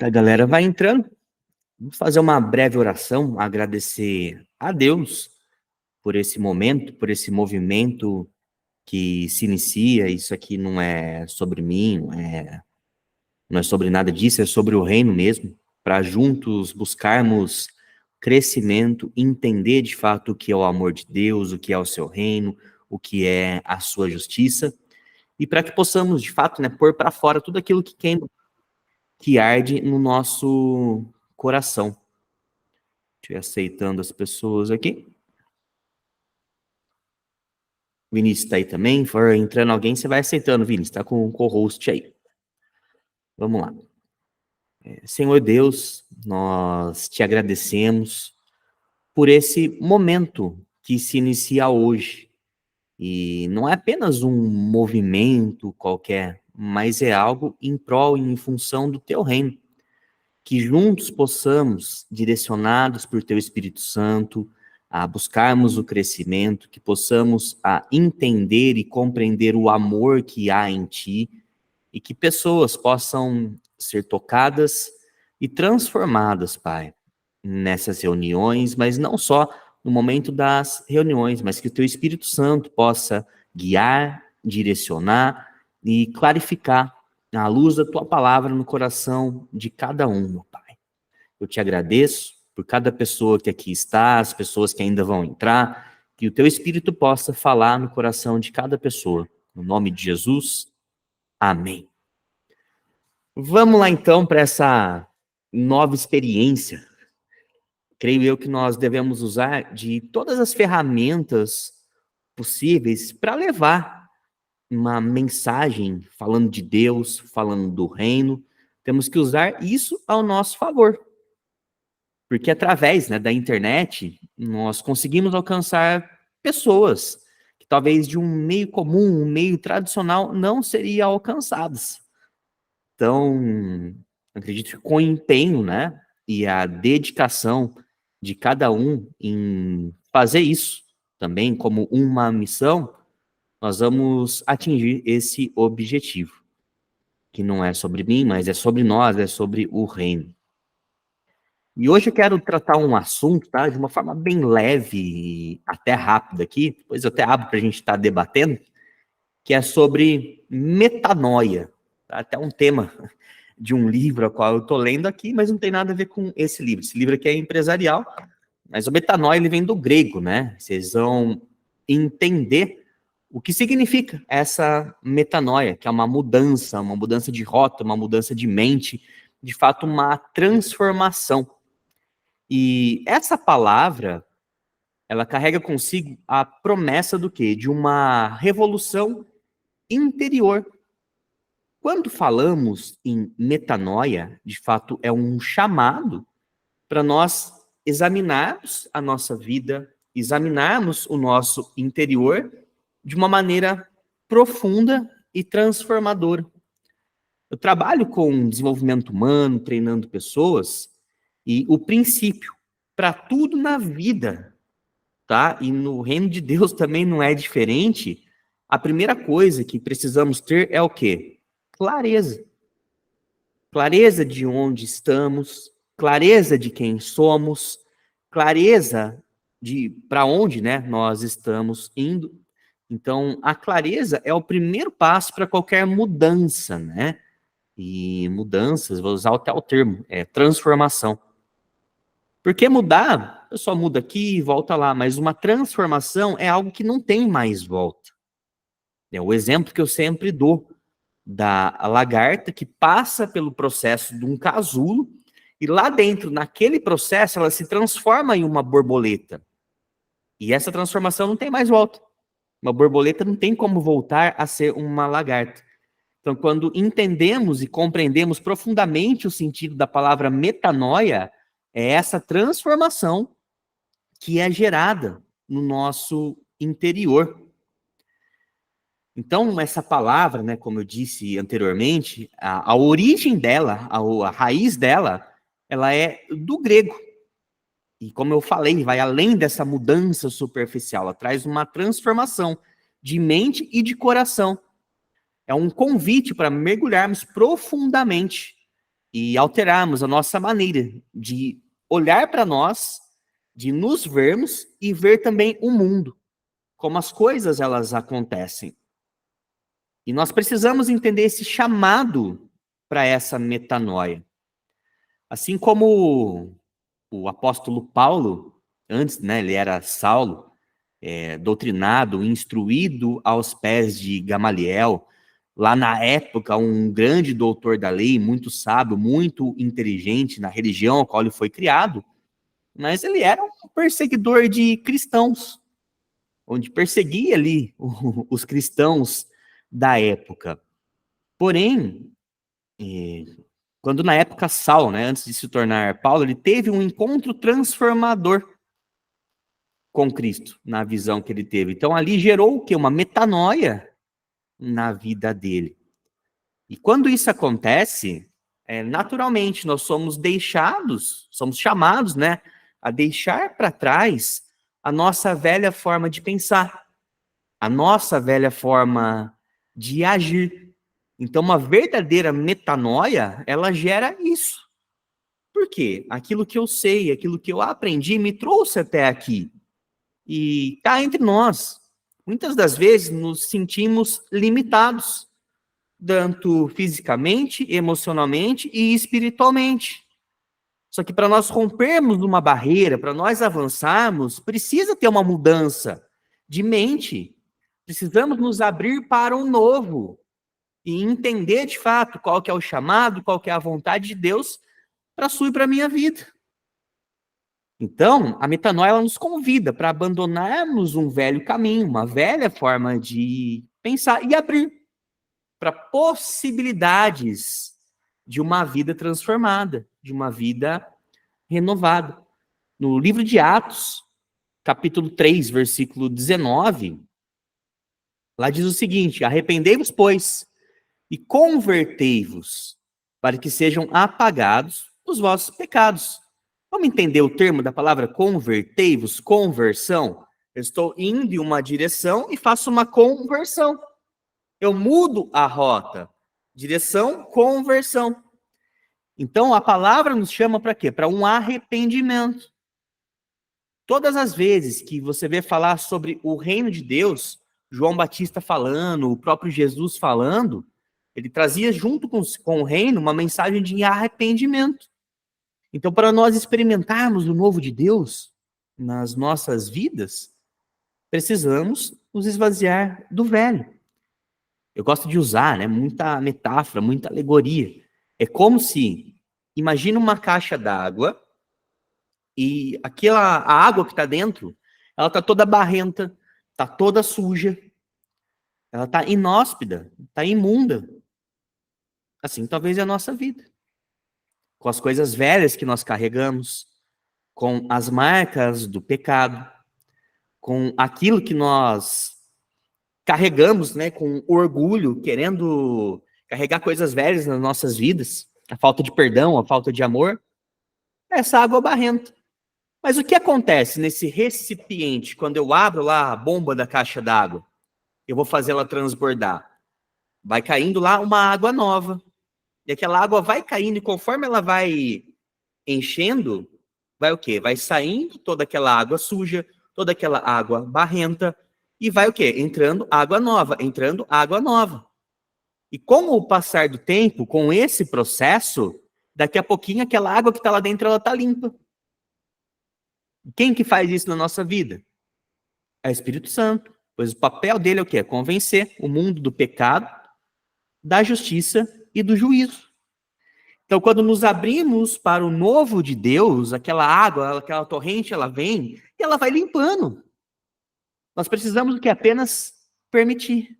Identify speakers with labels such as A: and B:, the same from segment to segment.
A: A galera vai entrando. Vamos fazer uma breve oração, agradecer a Deus por esse momento, por esse movimento que se inicia. Isso aqui não é sobre mim, não é sobre nada disso, é sobre o reino mesmo, para juntos buscarmos crescimento, entender de fato o que é o amor de Deus, o que é o seu reino, o que é a sua justiça, e para que possamos de fato, pôr para fora tudo aquilo que queima, que arde no nosso coração. Estou aceitando as pessoas aqui. O Vinícius está aí também. For entrando alguém, você vai aceitando, Vinícius. Está com o co-host aí. Vamos lá. Senhor Deus, nós te agradecemos por esse momento que se inicia hoje. E não é apenas um movimento qualquer, mas é algo em prol e em função do teu reino. Que juntos possamos, direcionados por teu Espírito Santo, a buscarmos o crescimento, que possamos a entender e compreender o amor que há em ti, e que pessoas possam ser tocadas e transformadas, Pai, nessas reuniões, mas não só no momento das reuniões, mas que o teu Espírito Santo possa guiar, direcionar e clarificar a luz da tua palavra no coração de cada um, meu Pai. Eu te agradeço por cada pessoa que aqui está, as pessoas que ainda vão entrar, que o teu Espírito possa falar no coração de cada pessoa. No nome de Jesus, amém. Vamos lá então para essa nova experiência. Creio eu que nós devemos usar de todas as ferramentas possíveis para levar uma mensagem falando de Deus, falando do reino. Temos que usar isso ao nosso favor. Porque através da internet, nós conseguimos alcançar pessoas que talvez de um meio comum, um meio tradicional, não seriam alcançadas. Então, acredito que com o empenho, e a dedicação de cada um em fazer isso também como uma missão, nós vamos atingir esse objetivo, que não é sobre mim, mas é sobre nós, é sobre o reino. E hoje eu quero tratar um assunto, de uma forma bem leve e até rápida aqui, depois eu até abro para a gente estar debatendo, que é sobre metanoia. Até um tema de um livro, a qual eu estou lendo aqui, mas não tem nada a ver com esse livro. Esse livro aqui é empresarial, mas o metanoia ele vem do grego, Vocês vão entender o que significa essa metanoia, que é uma mudança de rota, uma mudança de mente, de fato uma transformação. E essa palavra, ela carrega consigo a promessa do quê? De uma revolução interior. Quando falamos em metanoia, de fato é um chamado para nós examinarmos a nossa vida, examinarmos o nosso interior de uma maneira profunda e transformadora. Eu trabalho com desenvolvimento humano, treinando pessoas, e o princípio para tudo na vida, e no reino de Deus também não é diferente. A primeira coisa que precisamos ter é o quê? Clareza. Clareza de onde estamos, clareza de quem somos, clareza de para onde, nós estamos indo. Então, a clareza é o primeiro passo para qualquer mudança, E mudanças, vou usar até o termo, é transformação. Porque mudar, eu só mudo aqui e volta lá, mas uma transformação é algo que não tem mais volta. É o exemplo que eu sempre dou da lagarta que passa pelo processo de um casulo e lá dentro, naquele processo, ela se transforma em uma borboleta. E essa transformação não tem mais volta. Uma borboleta não tem como voltar a ser uma lagarta. Então, quando entendemos e compreendemos profundamente o sentido da palavra metanoia, é essa transformação que é gerada no nosso interior. Então, essa palavra, como eu disse anteriormente, a origem dela, a raiz dela, ela é do grego. E como eu falei, vai além dessa mudança superficial, ela traz uma transformação de mente e de coração. É um convite para mergulharmos profundamente e alterarmos a nossa maneira de olhar para nós, de nos vermos e ver também o mundo, como as coisas elas acontecem. E nós precisamos entender esse chamado para essa metanoia. Assim como o apóstolo Paulo, antes, né, ele era Saulo, doutrinado, instruído aos pés de Gamaliel, lá na época um grande doutor da lei, muito sábio, muito inteligente na religião a qual ele foi criado, mas ele era um perseguidor de cristãos, onde perseguia ali os cristãos da época. Porém, quando na época Saulo, né, antes de se tornar Paulo, ele teve um encontro transformador com Cristo, na visão que ele teve. Então ali gerou o quê? Uma metanoia na vida dele. E quando isso acontece, naturalmente nós somos chamados, né, a deixar para trás a nossa velha forma de pensar, a nossa velha forma de agir. Então, uma verdadeira metanoia, ela gera isso. Por quê? Aquilo que eu sei, aquilo que eu aprendi me trouxe até aqui. E cá entre nós, muitas das vezes nos sentimos limitados, tanto fisicamente, emocionalmente e espiritualmente. Só que para nós rompermos uma barreira, para nós avançarmos, precisa ter uma mudança de mente. Precisamos nos abrir para o novo e entender de fato qual que é o chamado, qual que é a vontade de Deus para a sua e para a minha vida. Então, a metanoia ela nos convida para abandonarmos um velho caminho, uma velha forma de pensar e abrir para possibilidades de uma vida transformada, de uma vida renovada. No livro de Atos, capítulo 3, versículo 19, lá diz o seguinte: arrependei-vos, pois, e convertei-vos, para que sejam apagados os vossos pecados. Vamos entender o termo da palavra convertei-vos, conversão? Eu estou indo em uma direção e faço uma conversão. Eu mudo a rota. Direção, conversão. Então, a palavra nos chama para quê? Para um arrependimento. Todas as vezes que você vê falar sobre o reino de Deus, João Batista falando, o próprio Jesus falando, ele trazia junto com o reino uma mensagem de arrependimento. Então, para nós experimentarmos o novo de Deus nas nossas vidas, precisamos nos esvaziar do velho. Eu gosto de usar, né, muita metáfora, muita alegoria. É como se, imagina uma caixa d'água e a água que está dentro, ela está toda barrenta, está toda suja, ela está inóspida, está imunda. Assim talvez é a nossa vida. Com as coisas velhas que nós carregamos, com as marcas do pecado, com aquilo que nós carregamos, né, com orgulho, querendo carregar coisas velhas nas nossas vidas, a falta de perdão, a falta de amor, essa água barrenta. Mas o que acontece nesse recipiente, quando eu abro lá a bomba da caixa d'água? Eu vou fazer ela transbordar. Vai caindo lá uma água nova. E aquela água vai caindo, e conforme ela vai enchendo, vai o quê? Vai saindo toda aquela água suja, toda aquela água barrenta, e vai o quê? Entrando água nova, entrando água nova. E com o passar do tempo, com esse processo, daqui a pouquinho aquela água que está lá dentro, ela está limpa. Quem que faz isso na nossa vida? É o Espírito Santo. Pois o papel dele é o quê? É convencer o mundo do pecado, da justiça e do juízo. Então, quando nos abrimos para o novo de Deus, aquela água, aquela torrente, ela vem e ela vai limpando. Nós precisamos do que? Apenas permitir.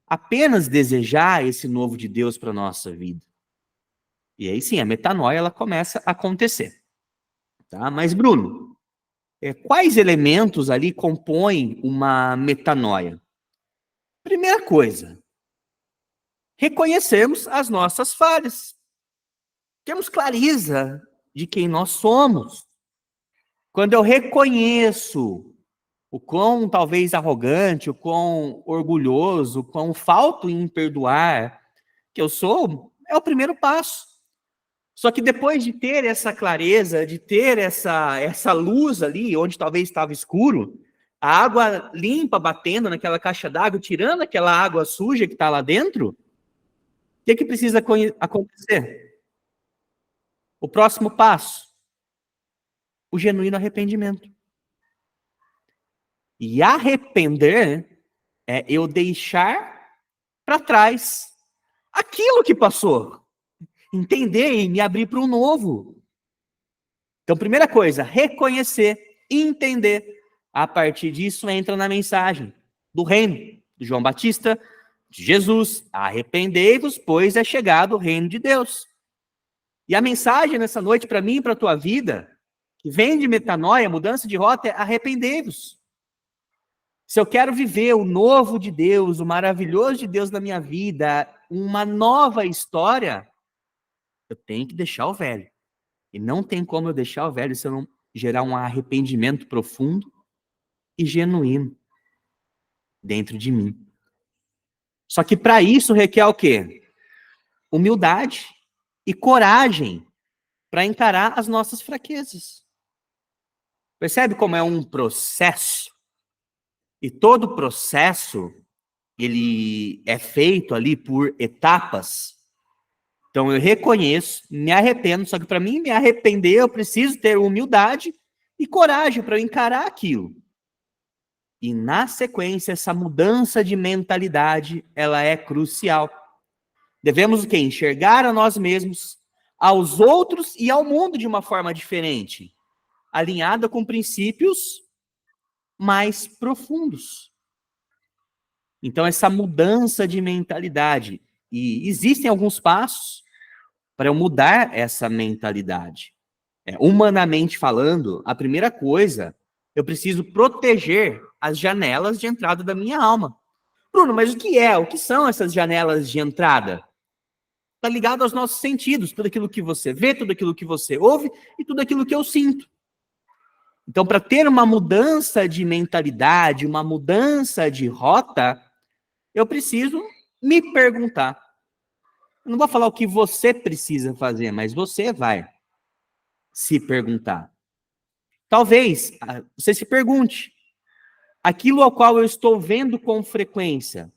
A: Apenas desejar esse novo de Deus para a nossa vida. E aí sim, a metanoia ela começa a acontecer. Tá? Mas, Bruno, quais elementos ali compõem uma metanoia? Primeira coisa, reconhecermos as nossas falhas. Temos clareza de quem nós somos. Quando eu reconheço o quão talvez arrogante, o quão orgulhoso, o quão falto em perdoar que eu sou, é o primeiro passo. Só que depois de ter essa clareza, de ter essa luz ali, onde talvez estava escuro, a água limpa batendo naquela caixa d'água, tirando aquela água suja que está lá dentro, o que precisa acontecer? O próximo passo, o genuíno arrependimento. E arrepender é eu deixar para trás aquilo que passou. Entender e me abrir para um novo. Então, primeira coisa, reconhecer, entender. A partir disso, entra na mensagem do reino, de João Batista, de Jesus. Arrependei-vos, pois é chegado o reino de Deus. E a mensagem nessa noite, para mim e para a tua vida, que vem de metanoia, mudança de rota, é arrependei-vos. Se eu quero viver o novo de Deus, o maravilhoso de Deus na minha vida, uma nova história, eu tenho que deixar o velho. E não tem como eu deixar o velho se eu não gerar um arrependimento profundo e genuíno dentro de mim. Só que para isso requer o quê? Humildade e coragem para encarar as nossas fraquezas. Percebe como é um processo? E todo processo, ele é feito ali por etapas. Então eu reconheço, me arrependo, só que para mim me arrepender eu preciso ter humildade e coragem para encarar aquilo. E na sequência, essa mudança de mentalidade, ela é crucial. Devemos o quê? Enxergar a nós mesmos, aos outros e ao mundo de uma forma diferente, alinhada com princípios mais profundos. Então essa mudança de mentalidade, e existem alguns passos para eu mudar essa mentalidade. Humanamente falando, a primeira coisa, eu preciso proteger as janelas de entrada da minha alma. Bruno, mas o que é? O que são essas janelas de entrada? Está ligado aos nossos sentidos, tudo aquilo que você vê, tudo aquilo que você ouve e tudo aquilo que eu sinto. Então, para ter uma mudança de mentalidade, uma mudança de rota, eu preciso me perguntar. Eu não vou falar o que você precisa fazer, mas você vai se perguntar. Talvez você se pergunte, aquilo ao qual eu estou vendo com frequência,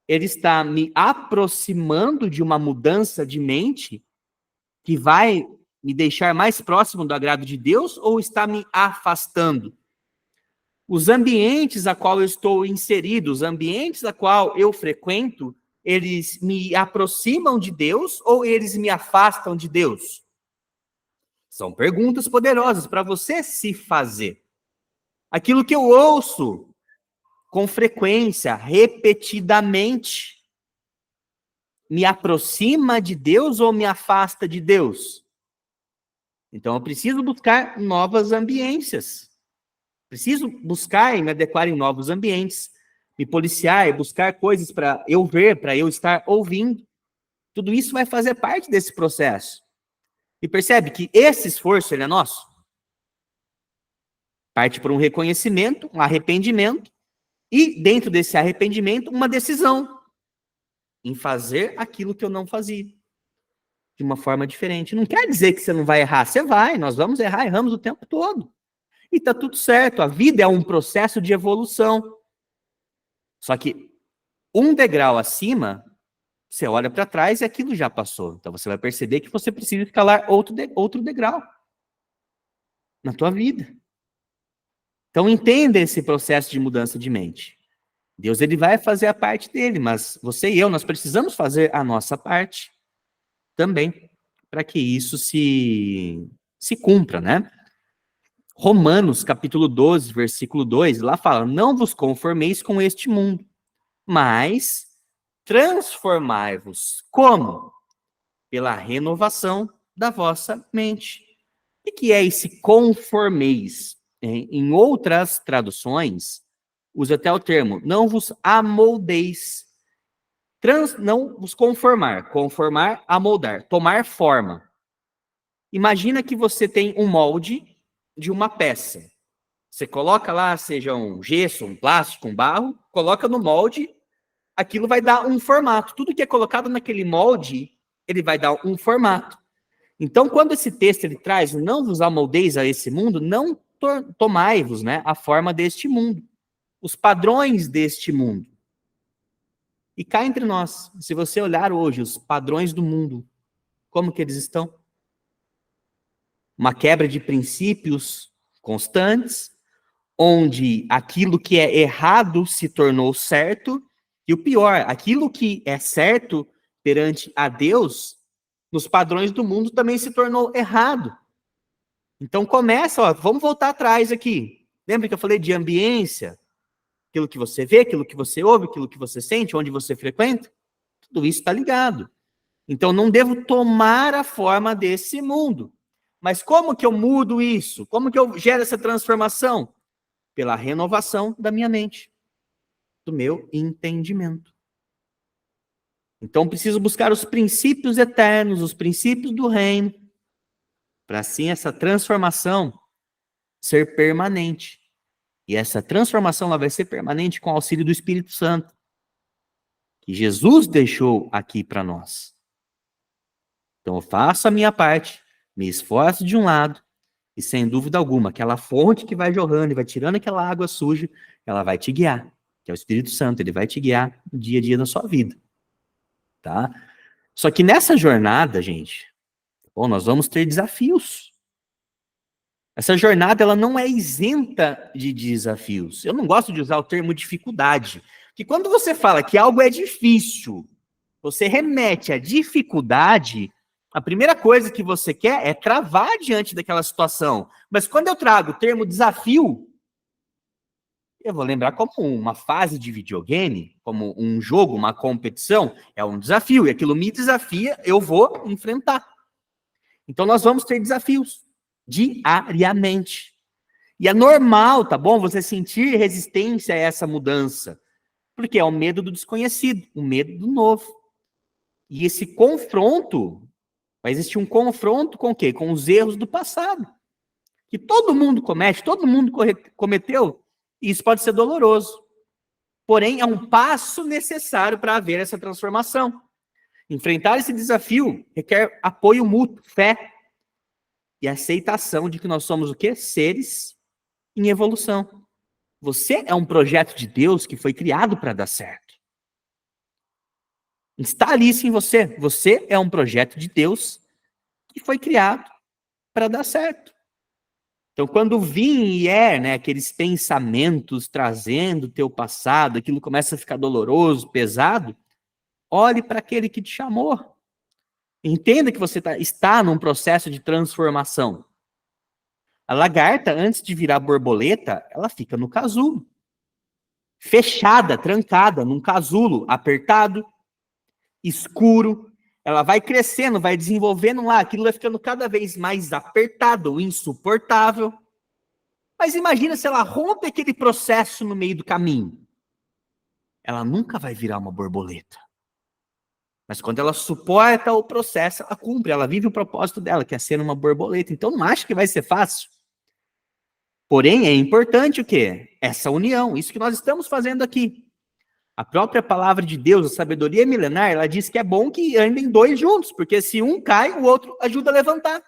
A: ele está me aproximando de uma mudança de mente que vai me deixar mais próximo do agrado de Deus ou está me afastando? Os ambientes a qual eu estou inserido, os ambientes a qual eu frequento, eles me aproximam de Deus ou eles me afastam de Deus? São perguntas poderosas para você se fazer. Aquilo que eu ouço com frequência, repetidamente, me aproxima de Deus ou me afasta de Deus? Então eu preciso buscar novas ambiências. Preciso buscar e me adequar em novos ambientes, me policiar e buscar coisas para eu ver, para eu estar ouvindo. Tudo isso vai fazer parte desse processo. E percebe que esse esforço, ele é nosso. Parte por um reconhecimento, um arrependimento, e dentro desse arrependimento, uma decisão em fazer aquilo que eu não fazia, de uma forma diferente. Não quer dizer que você não vai errar, você vai, nós vamos errar, erramos o tempo todo. E tá tudo certo, a vida é um processo de evolução. Só que um degrau acima, você olha para trás e aquilo já passou. Então você vai perceber que você precisa escalar outro degrau na tua vida. Então entenda esse processo de mudança de mente. Deus, ele vai fazer a parte dele, mas você e eu, nós precisamos fazer a nossa parte também, para que isso se cumpra, né? Romanos, capítulo 12, versículo 2, lá fala, não vos conformeis com este mundo, mas transformai-vos. Como? Pela renovação da vossa mente. O que é esse conformeis? Em outras traduções, usa até o termo, não vos amoldeis. Não vos conformar. Conformar, amoldar. Tomar forma. Imagina que você tem um molde de uma peça. Você coloca lá, seja um gesso, um plástico, um barro, coloca no molde, aquilo vai dar um formato. Tudo que é colocado naquele molde, ele vai dar um formato. Então, quando esse texto ele traz, não vos amoldeis a esse mundo, não tomai-vos, né, a forma deste mundo, os padrões deste mundo. E cá entre nós, se você olhar hoje os padrões do mundo, como que eles estão? Uma quebra de princípios constantes, onde aquilo que é errado se tornou certo, e o pior, aquilo que é certo perante a Deus, nos padrões do mundo também se tornou errado. Então começa, ó, vamos voltar atrás aqui. Lembra que eu falei de ambiência? Aquilo que você vê, aquilo que você ouve, aquilo que você sente, onde você frequenta? Tudo isso está ligado. Então não devo tomar a forma desse mundo. Mas como que eu mudo isso? Como que eu gero essa transformação? Pela renovação da minha mente, do meu entendimento. Então preciso buscar os princípios eternos, os princípios do reino, para assim essa transformação ser permanente. E essa transformação ela vai ser permanente com o auxílio do Espírito Santo, que Jesus deixou aqui para nós. Então eu faço a minha parte, me esforço de um lado, e sem dúvida alguma, aquela fonte que vai jorrando e vai tirando aquela água suja, ela vai te guiar, que é o Espírito Santo, ele vai te guiar no dia a dia da sua vida. Tá? Só que nessa jornada, gente, bom, nós vamos ter desafios. Essa jornada ela não é isenta de desafios. Eu não gosto de usar o termo dificuldade, porque quando você fala que algo é difícil, você remete à dificuldade, a primeira coisa que você quer é travar diante daquela situação. Mas quando eu trago o termo desafio, eu vou lembrar como uma fase de videogame, como um jogo, uma competição, é um desafio, e aquilo me desafia, eu vou enfrentar. Então nós vamos ter desafios diariamente. E é normal, tá bom? Você sentir resistência a essa mudança. Porque é o medo do desconhecido, o medo do novo. E esse confronto, vai existir um confronto com o quê? Com os erros do passado. Que todo mundo comete, todo mundo cometeu, e isso pode ser doloroso. Porém, é um passo necessário para haver essa transformação. Enfrentar esse desafio requer apoio mútuo, fé e aceitação de que nós somos o quê? Seres em evolução. Você é um projeto de Deus que foi criado para dar certo. Está ali isso em você. Você é um projeto de Deus que foi criado para dar certo. Então, quando vier, né, aqueles pensamentos trazendo o teu passado, aquilo começa a ficar doloroso, pesado, olhe para aquele que te chamou. Entenda que você está num processo de transformação. A lagarta, antes de virar borboleta, ela fica no casulo. Fechada, trancada, num casulo apertado, escuro. Ela vai crescendo, vai desenvolvendo lá, aquilo vai ficando cada vez mais apertado, insuportável. Mas imagina se ela rompe aquele processo no meio do caminho. Ela nunca vai virar uma borboleta. Mas quando ela suporta o processo, ela cumpre, ela vive o propósito dela, que é ser uma borboleta. Então não acho que vai ser fácil. Porém, é importante o quê? Essa união, isso que nós estamos fazendo aqui. A própria palavra de Deus, a sabedoria milenar, ela diz que é bom que andem dois juntos, porque se um cai, o outro ajuda a levantar.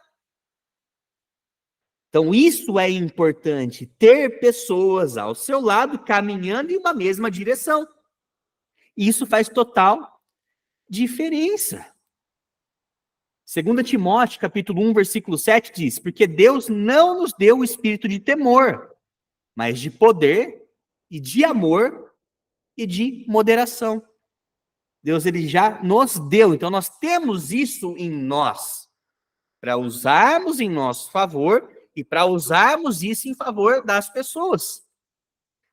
A: Então, isso é importante, ter pessoas ao seu lado caminhando em uma mesma direção. Isso faz total diferença. 2 Timóteo, capítulo 1, versículo 7 diz: porque Deus não nos deu o espírito de temor, mas de poder e de amor e de moderação. Deus ele já nos deu, então nós temos isso em nós, para usarmos em nosso favor e para usarmos isso em favor das pessoas.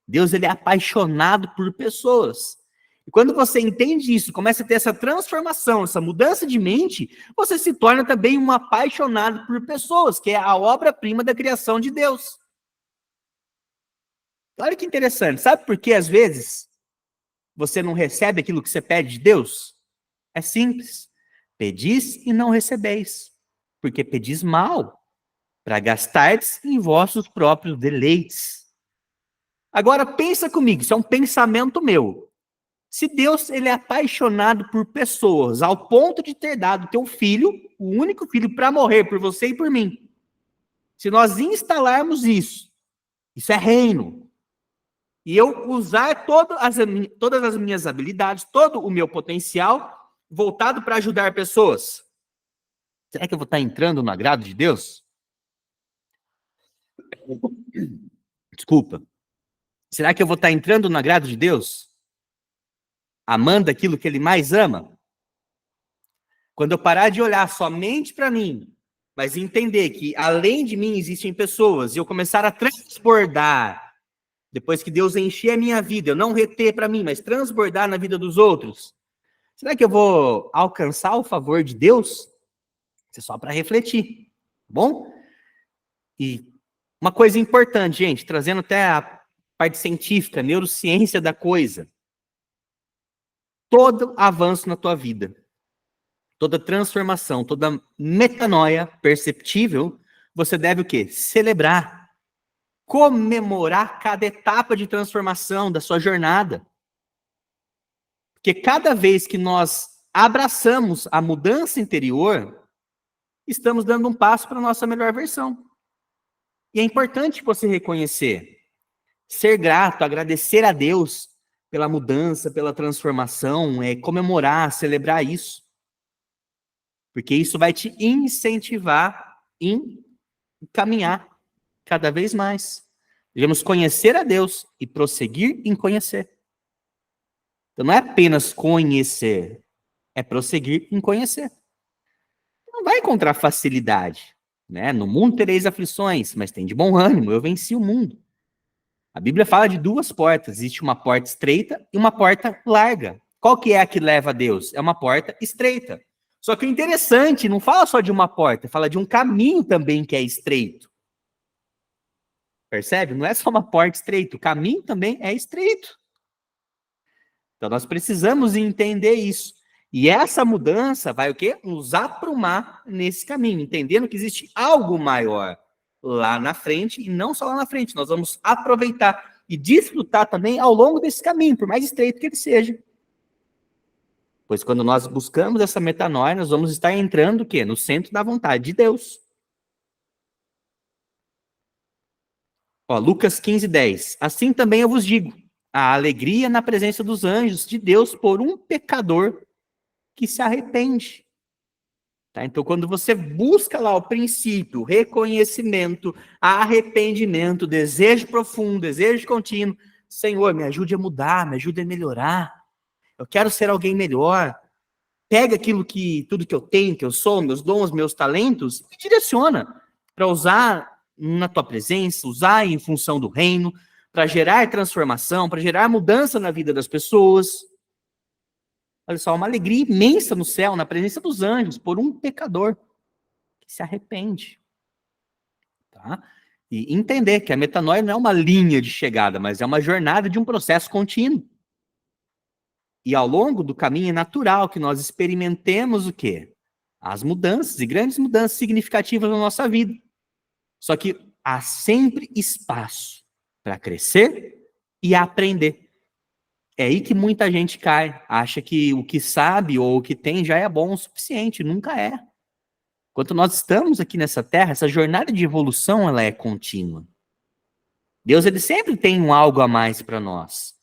A: Deus ele é apaixonado por pessoas. E quando você entende isso, começa a ter essa transformação, essa mudança de mente, você se torna também um apaixonado por pessoas, que é a obra-prima da criação de Deus. Olha que interessante, sabe por que às vezes você não recebe aquilo que você pede de Deus? É simples. Pedis e não recebeis, porque pedis mal, para gastardes em vossos próprios deleites. Agora pensa comigo, isso é um pensamento meu. Se Deus ele é apaixonado por pessoas, ao ponto de ter dado teu filho, o único filho, para morrer por você e por mim. Se nós instalarmos isso é reino. E eu usar todas as minhas habilidades, todo o meu potencial voltado para ajudar pessoas. Será que eu vou estar entrando no agrado de Deus? Desculpa. Será que eu vou estar entrando no agrado de Deus? Amando aquilo que Ele mais ama? Quando eu parar de olhar somente para mim, mas entender que além de mim existem pessoas, e eu começar a transbordar, depois que Deus encher a minha vida, eu não reter para mim, mas transbordar na vida dos outros, será que eu vou alcançar o favor de Deus? Isso é só para refletir, tá bom? E uma coisa importante, gente, trazendo até a parte científica, neurociência da coisa. Todo avanço na tua vida, toda transformação, toda metanoia perceptível, você deve o quê? Celebrar, comemorar cada etapa de transformação da sua jornada. Porque cada vez que nós abraçamos a mudança interior, estamos dando um passo para a nossa melhor versão. E é importante você reconhecer, ser grato, agradecer a Deus pela mudança, pela transformação, comemorar, celebrar isso. Porque isso vai te incentivar em caminhar cada vez mais. Devemos conhecer a Deus e prosseguir em conhecer. Então não é apenas conhecer, é prosseguir em conhecer. Não vai encontrar facilidade, né? No mundo tereis aflições, mas tem de bom ânimo, eu venci o mundo. A Bíblia fala de duas portas, existe uma porta estreita e uma porta larga. Qual que é a que leva a Deus? É uma porta estreita. Só que o interessante, não fala só de uma porta, fala de um caminho também que é estreito. Percebe? Não é só uma porta estreita, o caminho também é estreito. Então nós precisamos entender isso. E essa mudança vai o quê? Nos aprumar nesse caminho, entendendo que existe algo maior lá na frente, e não só lá na frente, nós vamos aproveitar e desfrutar também ao longo desse caminho, por mais estreito que ele seja. Pois quando nós buscamos essa metanoia, nós vamos estar entrando o quê? No centro da vontade de Deus. Ó, Lucas 15:10. Assim também eu vos digo, a alegria na presença dos anjos de Deus por um pecador que se arrepende. Tá? Então, quando você busca lá o princípio, reconhecimento, arrependimento, desejo profundo, desejo contínuo, Senhor, me ajude a mudar, me ajude a melhorar. Eu quero ser alguém melhor. Pega tudo que eu tenho, que eu sou, meus dons, meus talentos, e direciona para usar na tua presença, usar em função do reino, para gerar transformação, para gerar mudança na vida das pessoas. Olha só, uma alegria imensa no céu, na presença dos anjos, por um pecador que se arrepende. Tá? E entender que a metanoia não é uma linha de chegada, mas é uma jornada de um processo contínuo. E ao longo do caminho é natural que nós experimentemos o quê? As mudanças, e grandes mudanças significativas na nossa vida. Só que há sempre espaço para crescer e aprender. É aí que muita gente cai, acha que o que sabe ou o que tem já é bom o suficiente, nunca é. Enquanto nós estamos aqui nessa terra, essa jornada de evolução ela é contínua. Deus ele sempre tem um algo a mais para nós.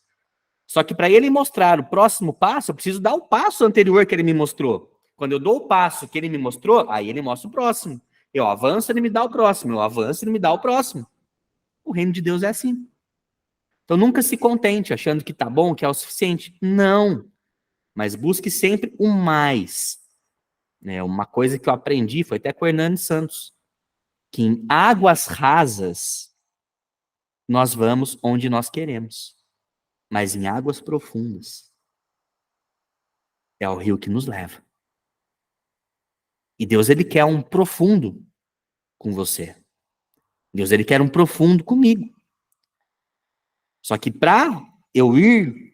A: Só que para ele mostrar o próximo passo, eu preciso dar o passo anterior que ele me mostrou. Quando eu dou o passo que ele me mostrou, aí ele mostra o próximo. Eu avanço, ele me dá o próximo. Eu avanço, ele me dá o próximo. O reino de Deus é assim. Então nunca se contente achando que tá bom, que é o suficiente. Não. Mas busque sempre o mais. Uma coisa que eu aprendi foi até com o Hernani Santos. Que em águas rasas, nós vamos onde nós queremos. Mas em águas profundas, é o rio que nos leva. E Deus, ele quer um profundo com você. Deus, ele quer um profundo comigo. Só que para eu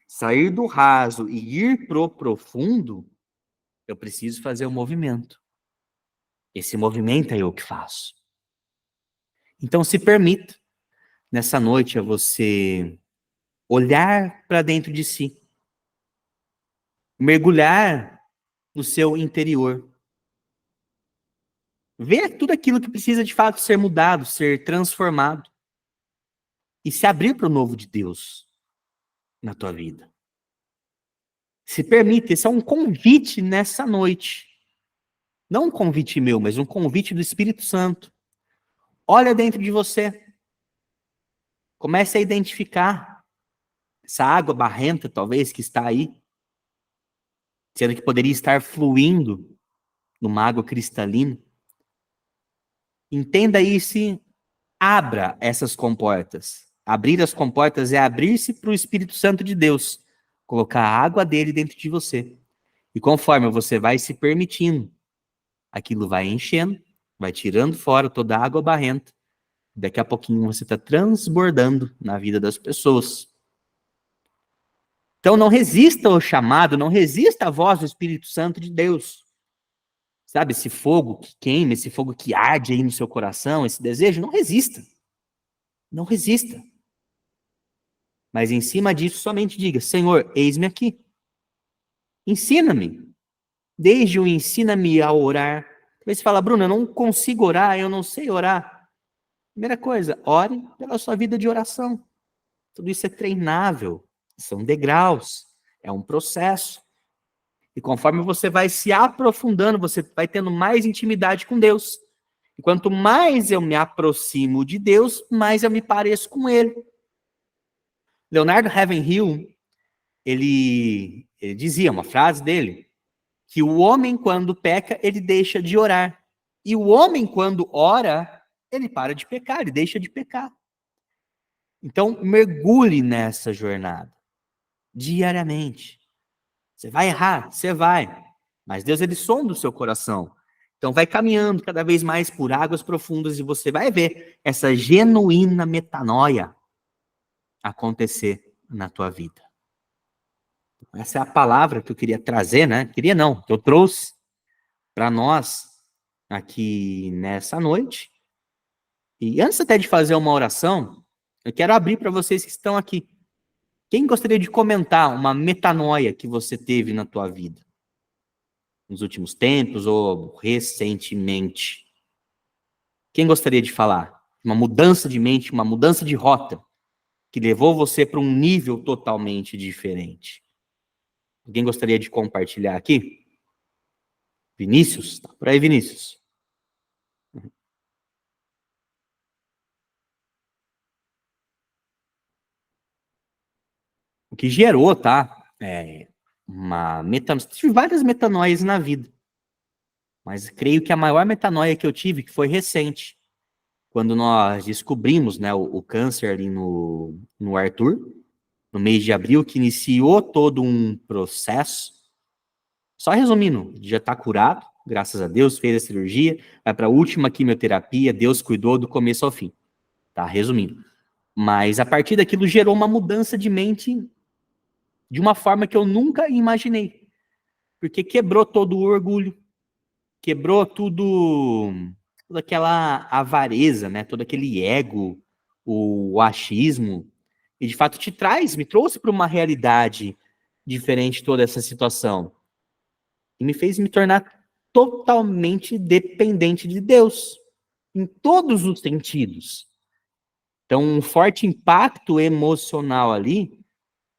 A: sair do raso e ir pro profundo, eu preciso fazer um movimento. Esse movimento é eu que faço. Então se permita, nessa noite, a você olhar para dentro de si mergulhar no seu interior. Ver tudo aquilo que precisa de fato ser mudado, ser transformado. E se abrir para o novo de Deus na tua vida. Se permita, esse é um convite nessa noite. Não um convite meu, mas um convite do Espírito Santo. Olha dentro de você. Comece a identificar essa água barrenta, talvez, que está aí, sendo que poderia estar fluindo numa água cristalina. Entenda isso e abra essas comportas. Abrir as comportas é abrir-se para o Espírito Santo de Deus, colocar a água dele dentro de você. E conforme você vai se permitindo, aquilo vai enchendo, vai tirando fora toda a água barrenta. Daqui a pouquinho você está transbordando na vida das pessoas. Então não resista ao chamado, não resista à voz do Espírito Santo de Deus. Sabe, esse fogo que queima, esse fogo que arde aí no seu coração, esse desejo, não resista. Não resista. Mas em cima disso, somente diga, Senhor, eis-me aqui. Ensina-me. Desde o ensina-me a orar. Talvez você fala, Bruno, eu não consigo orar, eu não sei orar. Primeira coisa, ore pela sua vida de oração. Tudo isso é treinável, são degraus, é um processo. E conforme você vai se aprofundando, você vai tendo mais intimidade com Deus. E quanto mais eu me aproximo de Deus, mais eu me pareço com Ele. Leonardo Ravenhill, ele dizia, uma frase dele, que o homem quando peca, ele deixa de orar. E o homem quando ora, ele para de pecar, ele deixa de pecar. Então, mergulhe nessa jornada, diariamente. Você vai errar, você vai. Mas Deus, ele sonda o seu coração. Então, vai caminhando cada vez mais por águas profundas e você vai ver essa genuína metanoia acontecer na tua vida. Essa é a palavra que eu queria trazer, né? Queria não, que eu trouxe para nós aqui nessa noite. E antes até de fazer uma oração, eu quero abrir para vocês que estão aqui. Quem gostaria de comentar uma metanoia que você teve na tua vida? Nos últimos tempos ou recentemente? Quem gostaria de falar? Uma mudança de mente, uma mudança de rota que levou você para um nível totalmente diferente. Alguém gostaria de compartilhar aqui? Vinícius? Tá por aí, Vinícius. O que gerou, tá? Uma metanoia. Tive várias metanoias na vida. Mas creio que a maior metanoia que eu tive, que foi recente, quando nós descobrimos, né, o câncer ali no Arthur, no mês de abril, que iniciou todo um processo. Só resumindo, já está curado, graças a Deus, fez a cirurgia, vai para a última quimioterapia, Deus cuidou do começo ao fim. Tá, resumindo. Mas a partir daquilo gerou uma mudança de mente de uma forma que eu nunca imaginei. Porque quebrou todo o orgulho, quebrou toda aquela avareza, né? Todo aquele ego, o achismo, e de fato me trouxe para uma realidade diferente toda essa situação. E me fez me tornar totalmente dependente de Deus, em todos os sentidos. Então, um forte impacto emocional ali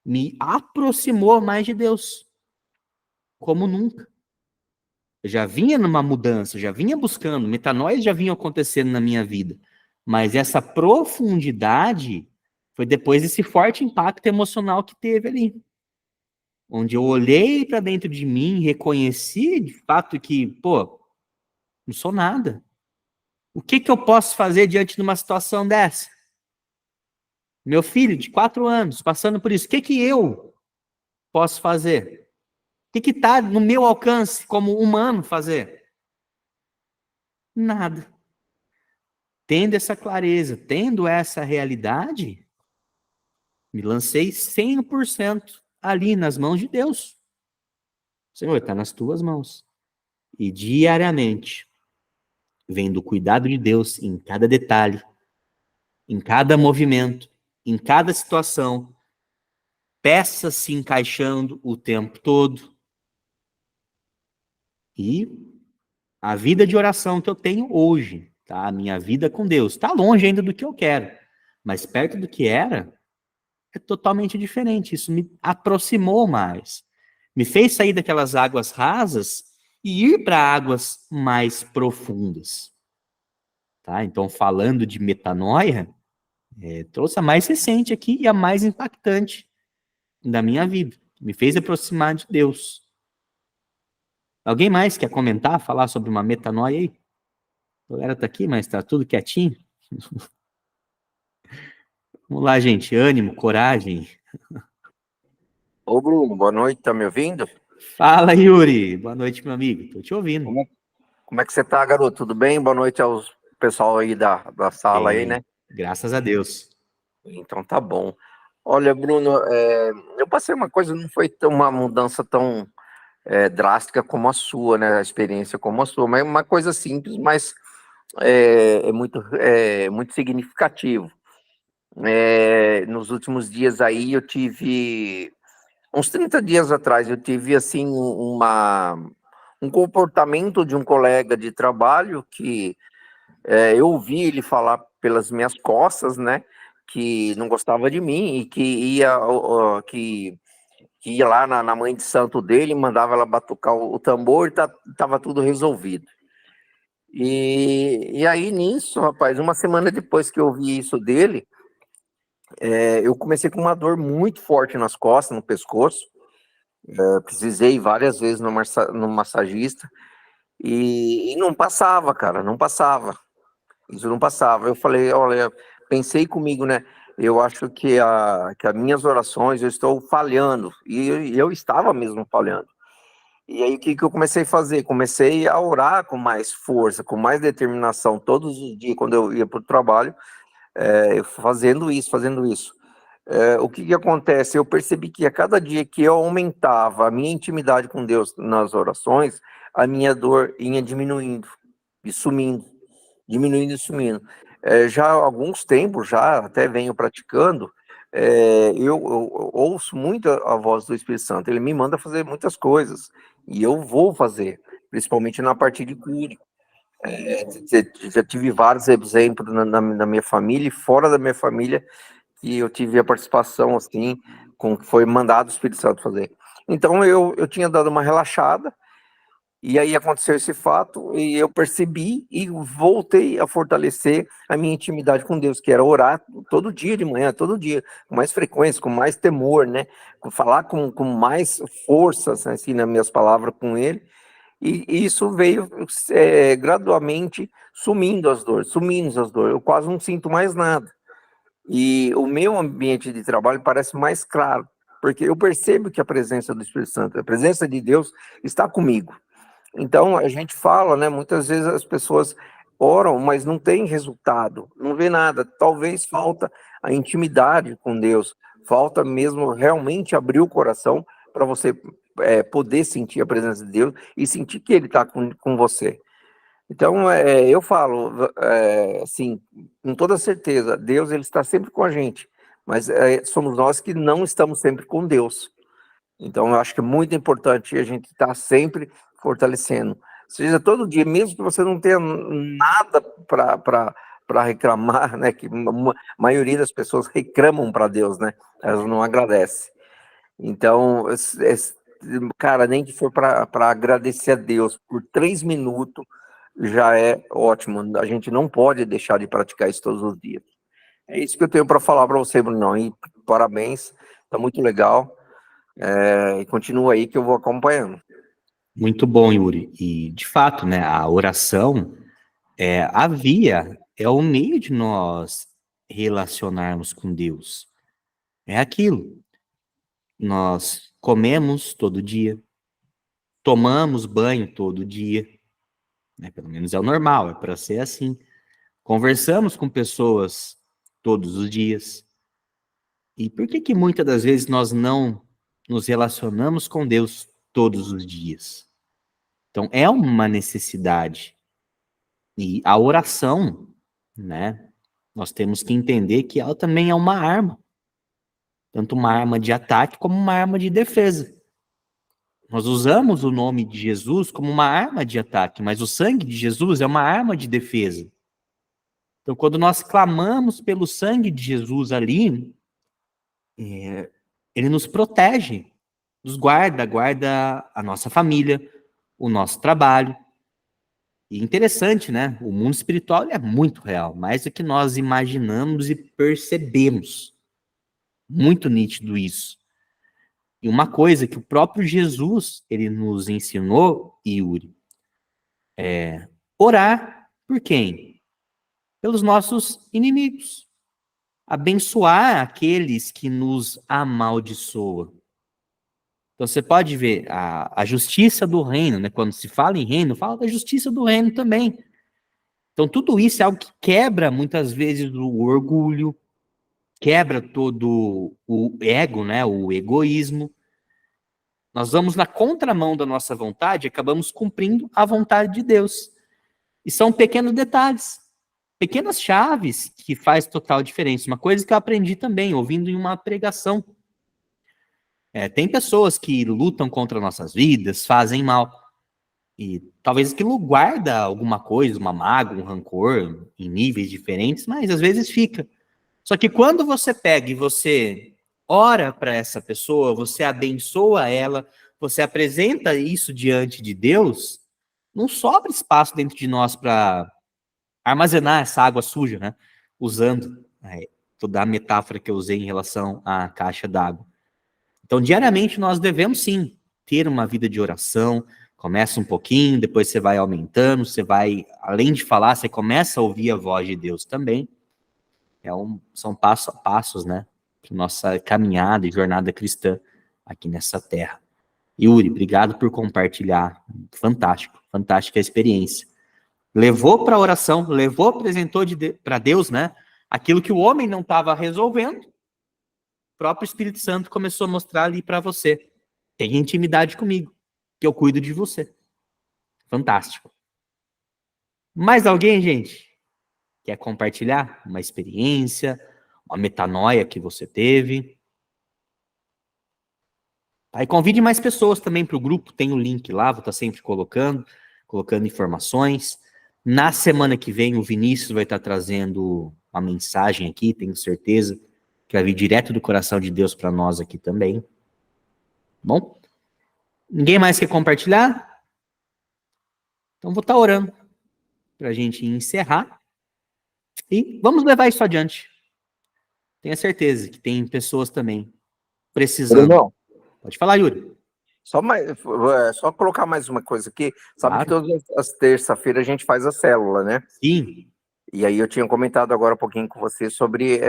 A: me aproximou mais de Deus, como nunca. Eu já vinha numa mudança, já vinha buscando, metanoias já vinham acontecendo na minha vida. Mas essa profundidade foi depois desse forte impacto emocional que teve ali. Onde eu olhei para dentro de mim, reconheci de fato que, pô, não sou nada. O que eu posso fazer diante de uma situação dessa? Meu filho de 4 anos, passando por isso, o que eu posso fazer? O que está no meu alcance como humano fazer? Nada. Tendo essa clareza, tendo essa realidade, me lancei 100% ali nas mãos de Deus. Senhor, está nas tuas mãos. E diariamente, vendo o cuidado de Deus em cada detalhe, em cada movimento, em cada situação, peças se encaixando o tempo todo, E a vida de oração que eu tenho hoje, tá? A minha vida com Deus, tá longe ainda do que eu quero, mas perto do que era, é totalmente diferente. Isso me aproximou mais. Me fez sair daquelas águas rasas e ir para águas mais profundas. Tá? Então, falando de metanoia, trouxe a mais recente aqui e a mais impactante da minha vida. Me fez aproximar de Deus. Alguém mais quer comentar, falar sobre uma metanoia aí? A galera tá aqui, mas tá tudo quietinho. Vamos lá, gente. Ânimo, coragem.
B: Ô Bruno, boa noite, tá me ouvindo?
A: Fala, Yuri. Boa noite, meu amigo. Tô te ouvindo.
B: Como é que você tá, garoto? Tudo bem? Boa noite aos pessoal aí da sala aí, né?
A: Bem, graças a Deus.
B: Então tá bom. Olha, Bruno, eu passei uma coisa, não foi uma mudança tão drástica como a sua, né? A experiência como a sua, mas uma coisa simples, mas muito significativo. Nos últimos dias aí eu tive, uns 30 dias atrás, eu tive assim um comportamento de um colega de trabalho que eu ouvi ele falar pelas minhas costas, né, que não gostava de mim e que que ia lá na mãe de santo dele, mandava ela batucar o tambor e tava tudo resolvido. E aí nisso, rapaz, uma semana depois que eu ouvi isso dele, eu comecei com uma dor muito forte nas costas, no pescoço. Eu precisei ir várias vezes no massagista e não passava, cara, não passava. Isso não passava. Eu falei, olha, pensei comigo, né? Eu acho que as minhas orações eu estou falhando. E eu estava mesmo falhando. E aí o que eu comecei a fazer? Comecei a orar com mais força, com mais determinação, todos os dias, quando eu ia para o trabalho, fazendo isso, fazendo isso. O que acontece? Eu percebi que a cada dia que eu aumentava a minha intimidade com Deus nas orações, a minha dor ia diminuindo e sumindo, diminuindo e sumindo. Já há alguns tempos, já até venho praticando, eu ouço muito a voz do Espírito Santo, ele me manda fazer muitas coisas, e eu vou fazer, principalmente na parte de cura. Já tive vários exemplos na minha família e fora da minha família, que eu tive a participação, assim, com que foi mandado o Espírito Santo fazer. Então eu tinha dado uma relaxada, e aí aconteceu esse fato, e eu percebi e voltei a fortalecer a minha intimidade com Deus, que era orar todo dia de manhã, todo dia, com mais frequência, com mais temor, né? Falar com mais força, assim, nas minhas palavras com Ele. E isso veio gradualmente sumindo as dores. Eu quase não sinto mais nada. E o meu ambiente de trabalho parece mais claro, porque eu percebo que a presença do Espírito Santo, a presença de Deus está comigo. Então, a gente fala, né? Muitas vezes as pessoas oram, mas não tem resultado, não vê nada. Talvez falta a intimidade com Deus, falta mesmo realmente abrir o coração para você poder sentir a presença de Deus e sentir que Ele está com você. Então, eu falo, assim, com toda certeza, Deus ele está sempre com a gente, mas somos nós que não estamos sempre com Deus. Então, eu acho que é muito importante a gente estar sempre fortalecendo. Seja todo dia, mesmo que você não tenha nada para reclamar, né? Que a maioria das pessoas reclamam para Deus, né? Elas não agradecem. Então, cara, nem que for para agradecer a Deus por 3 minutos, já é ótimo. A gente não pode deixar de praticar isso todos os dias. É isso que eu tenho para falar para você, Bruno. E parabéns, tá muito legal. E continua aí que eu vou acompanhando.
A: Muito bom, Yuri. E, de fato, né, a oração a via, é o meio de nós relacionarmos com Deus. É aquilo. Nós comemos todo dia, tomamos banho todo dia, né? Pelo menos é o normal, é para ser assim. Conversamos com pessoas todos os dias. E por que que muitas das vezes nós não nos relacionamos com Deus todos os dias? Então é uma necessidade. E a oração, né? Nós temos que entender que ela também é uma arma, tanto uma arma de ataque como uma arma de defesa. Nós usamos o nome de Jesus como uma arma de ataque, mas o sangue de Jesus é uma arma de defesa. Então, quando nós clamamos pelo sangue de Jesus ali, ele nos protege, nos guarda a nossa família, o nosso trabalho. E interessante, né? O mundo espiritual é muito real, mais do que nós imaginamos e percebemos. Muito nítido isso. E uma coisa que o próprio Jesus, ele nos ensinou, Yuri, é orar por quem? Pelos nossos inimigos. Abençoar aqueles que nos amaldiçoam. Então você pode ver a justiça do reino, né? Quando se fala em reino, fala da justiça do reino também. Então tudo isso é algo que quebra muitas vezes o orgulho, quebra todo o ego, né? O egoísmo. Nós vamos na contramão da nossa vontade e acabamos cumprindo a vontade de Deus. E são pequenos detalhes, pequenas chaves que faz total diferença. Uma coisa que eu aprendi também, ouvindo em uma pregação. Tem pessoas que lutam contra nossas vidas, fazem mal. E talvez aquilo guarda alguma coisa, uma mágoa, um rancor, em níveis diferentes, mas às vezes fica. Só que quando você pega e você ora para essa pessoa, você abençoa ela, você apresenta isso diante de Deus, não sobra espaço dentro de nós para armazenar essa água suja, né? Usando toda a metáfora que eu usei em relação à caixa d'água. Então, diariamente, nós devemos, sim, ter uma vida de oração. Começa um pouquinho, depois você vai aumentando, você vai, além de falar, você começa a ouvir a voz de Deus também. São passos, né? Para nossa caminhada e jornada cristã aqui nessa terra. Yuri, obrigado por compartilhar. Fantástico, fantástica experiência. Levou para a oração, apresentou para Deus, né? Aquilo que o homem não estava resolvendo, o próprio Espírito Santo começou a mostrar ali para você. Tenha intimidade comigo, que eu cuido de você. Fantástico. Mais alguém, gente? Quer compartilhar uma experiência, uma metanoia que você teve? Aí convide mais pessoas também para o grupo, tem o link lá, vou estar sempre colocando informações. Na semana que vem, o Vinícius vai estar trazendo uma mensagem aqui, tenho certeza, que vai vir direto do coração de Deus para nós aqui também. Bom? Ninguém mais quer compartilhar? Então vou estar orando para a gente encerrar. E vamos levar isso adiante. Tenho certeza que tem pessoas também precisando.
B: Bruno,
A: Pode falar, Yuri.
B: Só colocar mais uma coisa aqui. Sabe que
A: Claro.
B: todas as terças-feiras a gente faz a célula, né?
A: Sim.
B: E aí eu tinha comentado agora um pouquinho com você sobre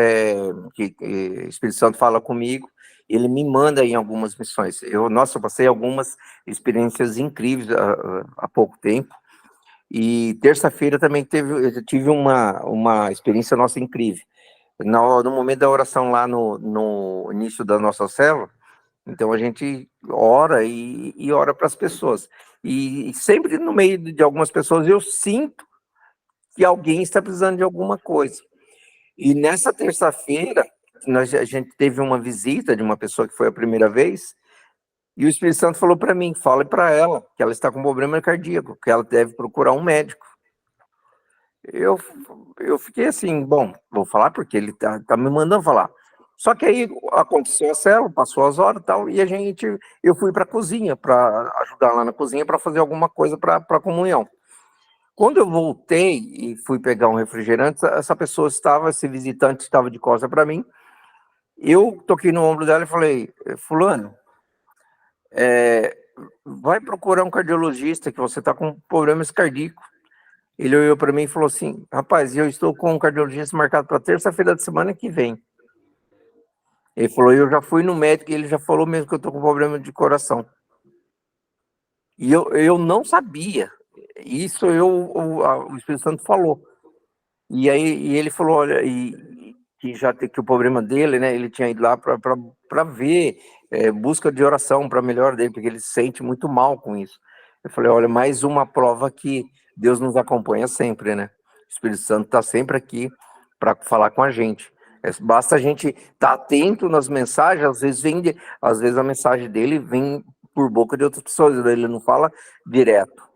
B: que o Espírito Santo fala comigo, ele me manda em algumas missões. Eu passei algumas experiências incríveis há pouco tempo. E terça-feira também eu tive uma experiência nossa incrível. No momento da oração lá no início da nossa célula, então a gente ora e ora para as pessoas. E sempre no meio de algumas pessoas eu sinto que alguém está precisando de alguma coisa. E nessa terça-feira, a gente teve uma visita de uma pessoa que foi a primeira vez, e o Espírito Santo falou para mim, fale para ela que ela está com problema cardíaco, que ela deve procurar um médico. Eu fiquei assim, bom, vou falar porque ele tá me mandando falar. Só que aí aconteceu a célula, passou as horas e tal, e eu fui para a cozinha, para ajudar lá na cozinha, para fazer alguma coisa para a comunhão. Quando eu voltei e fui pegar um refrigerante, esse visitante estava de costas para mim, eu toquei no ombro dela e falei, fulano, vai procurar um cardiologista que você está com problemas cardíacos. Ele olhou para mim e falou assim, rapaz, eu estou com um cardiologista marcado para terça-feira da semana que vem. Ele falou, eu já fui no médico e ele já falou mesmo que eu estou com problema de coração. E eu não sabia. Isso o Espírito Santo falou. E aí ele falou, olha, que o problema dele, né, ele tinha ido lá para ver, busca de oração para melhor dele, porque ele se sente muito mal com isso. Eu falei, olha, mais uma prova que Deus nos acompanha sempre, né? O Espírito Santo está sempre aqui para falar com a gente. Basta a gente estar atento nas mensagens, às vezes a mensagem dele vem por boca de outras pessoas, ele não fala direto.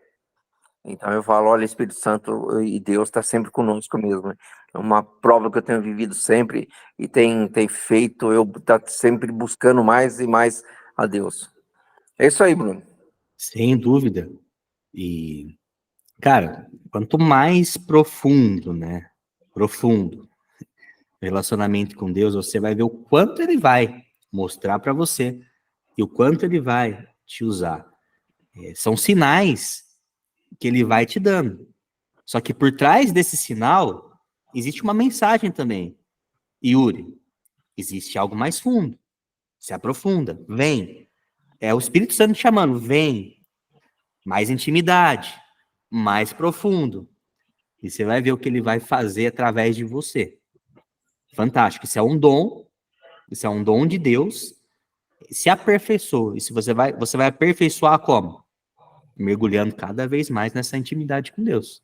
B: Então eu falo, olha, Espírito Santo e Deus está sempre conosco mesmo. É uma prova que eu tenho vivido sempre e tem feito eu estar sempre buscando mais e mais a Deus. É isso aí, Bruno.
A: Sem dúvida. E, cara, quanto mais profundo, né? Profundo o relacionamento com Deus, você vai ver o quanto ele vai mostrar para você e o quanto ele vai te usar. São sinais que ele vai te dando. Só que por trás desse sinal, existe uma mensagem também. Yuri, existe algo mais fundo. Se aprofunda, vem. É o Espírito Santo te chamando, vem. Mais intimidade, mais profundo. E você vai ver o que ele vai fazer através de você. Fantástico. Isso é um dom de Deus. Se aperfeiçoa. E se você vai aperfeiçoar como? Mergulhando cada vez mais nessa intimidade com Deus.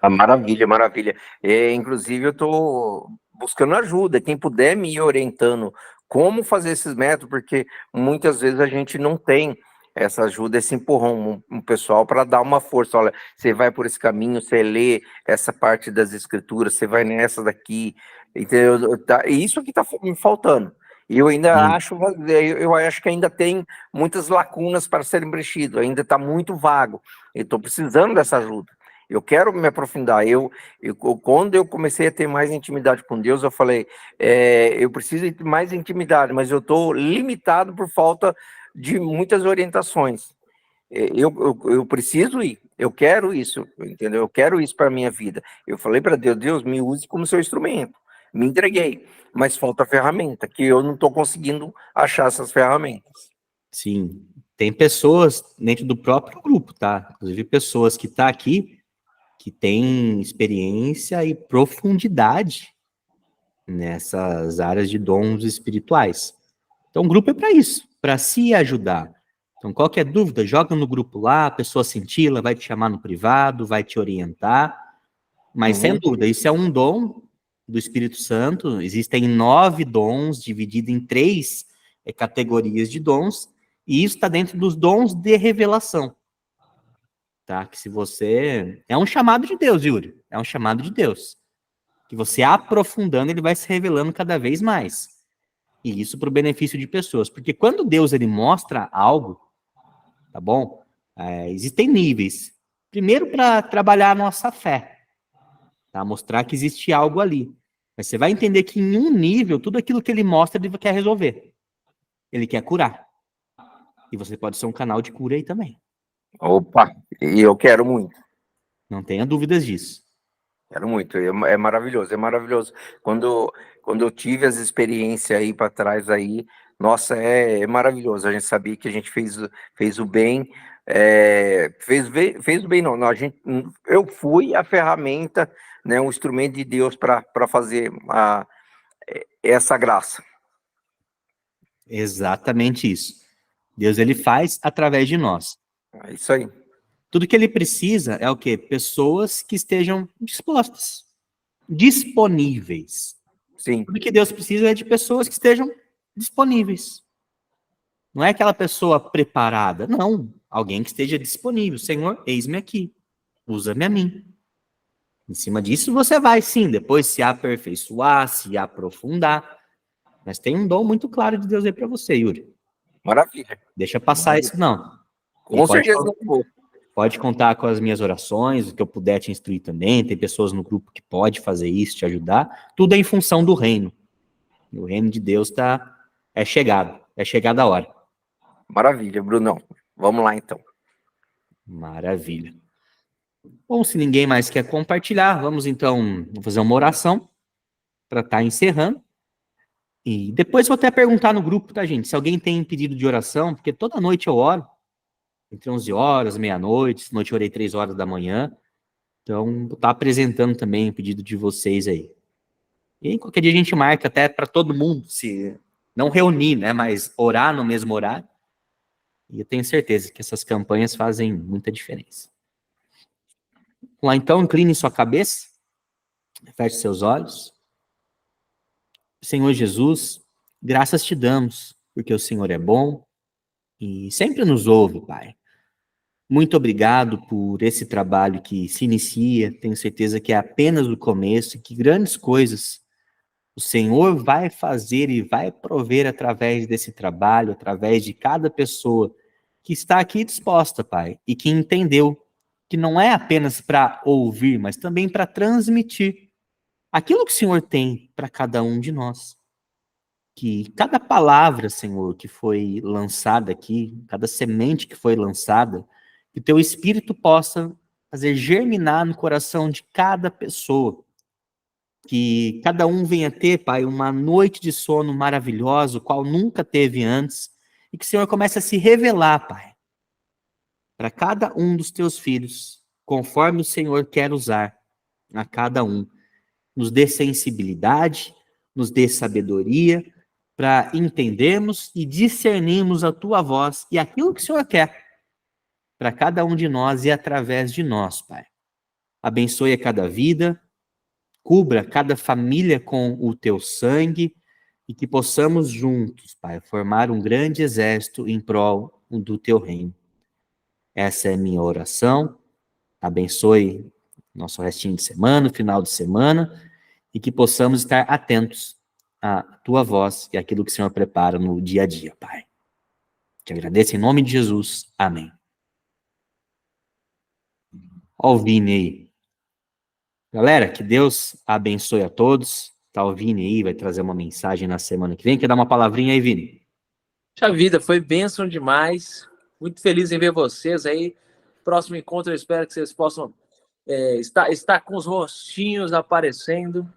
B: Ah, maravilha, maravilha. Inclusive, eu estou buscando ajuda. Quem puder me ir orientando como fazer esses métodos, porque muitas vezes a gente não tem essa ajuda, esse empurrão, um pessoal para dar uma força. Olha, você vai por esse caminho, você lê essa parte das escrituras, você vai nessa daqui, entendeu? Isso que está me faltando. E eu acho que ainda tem muitas lacunas para serem preenchidas, ainda está muito vago. Eu estou precisando dessa ajuda. Eu quero me aprofundar. Quando eu comecei a ter mais intimidade com Deus, eu falei, eu preciso de mais intimidade, mas eu estou limitado por falta de muitas orientações. Eu preciso ir, eu quero isso, entendeu? Eu quero isso para a minha vida. Eu falei para Deus, Deus, me use como seu instrumento. Me entreguei, mas falta ferramenta, que eu não estou conseguindo achar essas ferramentas.
A: Sim, tem pessoas dentro do próprio grupo, tá? Inclusive pessoas que estão aqui que têm experiência e profundidade nessas áreas de dons espirituais. Então, o grupo é para isso, para se ajudar. Então, qualquer dúvida, joga no grupo lá, a pessoa cintila, vai te chamar no privado, vai te orientar. Mas, sem dúvida, isso é um dom do Espírito Santo. Existem 9 dons, divididos em 3 categorias de dons, e isso está dentro dos dons de revelação. Tá? Que se você... É um chamado de Deus, Yuri. É um chamado de Deus. Que você aprofundando, ele vai se revelando cada vez mais. E isso para o benefício de pessoas. Porque quando Deus ele mostra algo, tá bom? Existem níveis. Primeiro, para trabalhar a nossa fé. Tá? Mostrar que existe algo ali. Mas você vai entender que em um nível, tudo aquilo que ele mostra, ele quer resolver. Ele quer curar. E você pode ser um canal de cura aí também.
B: Opa, e eu quero muito.
A: Não tenha dúvidas disso.
B: Quero muito, é maravilhoso, é maravilhoso. Quando eu tive as experiências aí para trás aí, nossa, é maravilhoso. A gente sabia que a gente fez o bem, fez o bem não, a gente, eu fui a ferramenta, né, um instrumento de Deus para fazer essa graça.
A: Exatamente isso. Deus ele faz através de nós.
B: É isso aí.
A: Tudo que ele precisa é o quê? Pessoas que estejam dispostas, disponíveis.
B: Sim.
A: Tudo que Deus precisa é de pessoas que estejam disponíveis. Não é aquela pessoa preparada, não. Alguém que esteja disponível. Senhor, eis-me aqui. Usa-me a mim. Em cima disso você vai, sim, depois se aperfeiçoar, se aprofundar. Mas tem um dom muito claro de Deus aí para você, Yuri.
B: Maravilha.
A: Deixa passar isso, não. E
B: Com certeza não vou.
A: pode contar com as minhas orações, o que eu puder te instruir também. Tem pessoas no grupo que pode fazer isso, te ajudar. Tudo é em função do reino. O reino de Deus é chegada a hora.
B: Maravilha, Brunão. Vamos lá, então.
A: Maravilha. Bom, se ninguém mais quer compartilhar, vamos então fazer uma oração para estar encerrando. E depois vou até perguntar no grupo, tá, gente? Se alguém tem pedido de oração, porque toda noite eu oro, entre 11 horas, meia-noite, noite eu orei 3 horas da manhã. Então, vou estar apresentando também o pedido de vocês aí. E qualquer dia a gente marca até para todo mundo, se não reunir, né, mas orar no mesmo horário. E eu tenho certeza que essas campanhas fazem muita diferença. Vamos lá, então, incline sua cabeça, feche seus olhos. Senhor Jesus, graças te damos, porque o Senhor é bom, e sempre nos ouve, Pai. Muito obrigado por esse trabalho que se inicia. Tenho certeza que é apenas o começo e que grandes coisas o Senhor vai fazer e vai prover através desse trabalho, através de cada pessoa que está aqui disposta, Pai, e que entendeu que não é apenas para ouvir, mas também para transmitir aquilo que o Senhor tem para cada um de nós. Que cada palavra, Senhor, que foi lançada aqui, cada semente que foi lançada, que o teu Espírito possa fazer germinar no coração de cada pessoa. Que cada um venha ter, Pai, uma noite de sono maravilhosa, o qual nunca teve antes, e que o Senhor comece a se revelar, Pai, para cada um dos teus filhos, conforme o Senhor quer usar a cada um. Nos dê sensibilidade, nos dê sabedoria, para entendermos e discernirmos a tua voz e aquilo que o Senhor quer para cada um de nós e através de nós, Pai. Abençoe a cada vida, cubra cada família com o teu sangue e que possamos juntos, Pai, formar um grande exército em prol do teu reino. Essa é minha oração. Abençoe nosso restinho de semana, final de semana, e que possamos estar atentos à tua voz e àquilo que o Senhor prepara no dia a dia, Pai. Te agradeço em nome de Jesus. Amém. Ó o Vini aí. Galera, que Deus abençoe a todos. Tá o Vini aí, vai trazer uma mensagem na semana que vem. Quer dar uma palavrinha aí, Vini?
C: Puxa vida, foi bênção demais. Muito feliz em ver vocês aí. Próximo encontro, eu espero que vocês possam estar com os rostinhos aparecendo.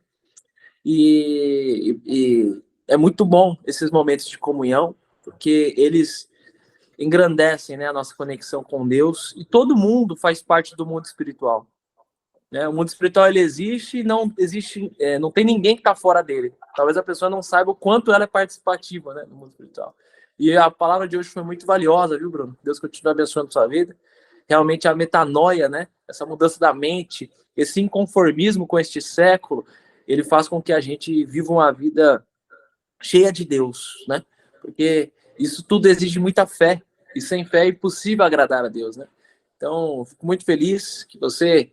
C: E é muito bom esses momentos de comunhão, porque eles engrandecem, né, a nossa conexão com Deus. E todo mundo faz parte do mundo espiritual. Né? O mundo espiritual ele existe e não existe, não tem ninguém que está fora dele. Talvez a pessoa não saiba o quanto ela é participativa, né, no mundo espiritual. E a palavra de hoje foi muito valiosa, viu, Bruno? Deus continue abençoando a sua vida. Realmente a metanoia, né, essa mudança da mente, esse inconformismo com este século, ele faz com que a gente viva uma vida cheia de Deus, né? Porque isso tudo exige muita fé, e sem fé é impossível agradar a Deus, né? Então, fico muito feliz que você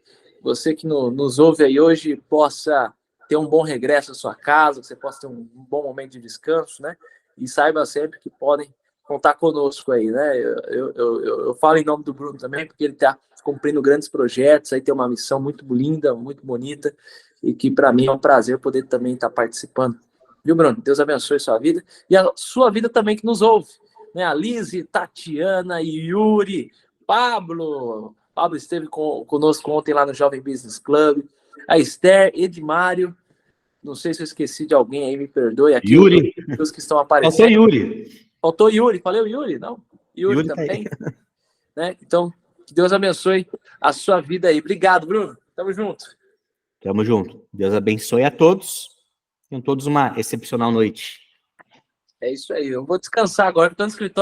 C: que nos ouve aí hoje possa ter um bom regresso à sua casa, que você possa ter um bom momento de descanso, né? E saiba sempre que podem contar conosco aí, né? Eu falo em nome do Bruno também, porque ele está cumprindo grandes projetos, aí tem uma missão muito linda, muito bonita, e que para mim é um prazer poder também estar participando. Viu, Bruno? Deus abençoe a sua vida, e a sua vida também que nos ouve, né? A Lise, Tatiana, Yuri, Pablo esteve conosco ontem lá no Jovem Business Club, a Esther, Edmário, não sei se eu esqueci de alguém aí, me perdoe. Aqui,
A: Yuri.
C: Os que estão aparecendo.
A: Faltou Yuri.
C: Faltou Yuri. Falei o Yuri? Não. Yuri também. Tá né? Então, que Deus abençoe a sua vida aí. Obrigado, Bruno. Tamo junto.
A: Tamo junto. Deus abençoe a todos. Tenham todos uma excepcional noite.
C: É isso aí. Eu vou descansar agora, que estou no escritório.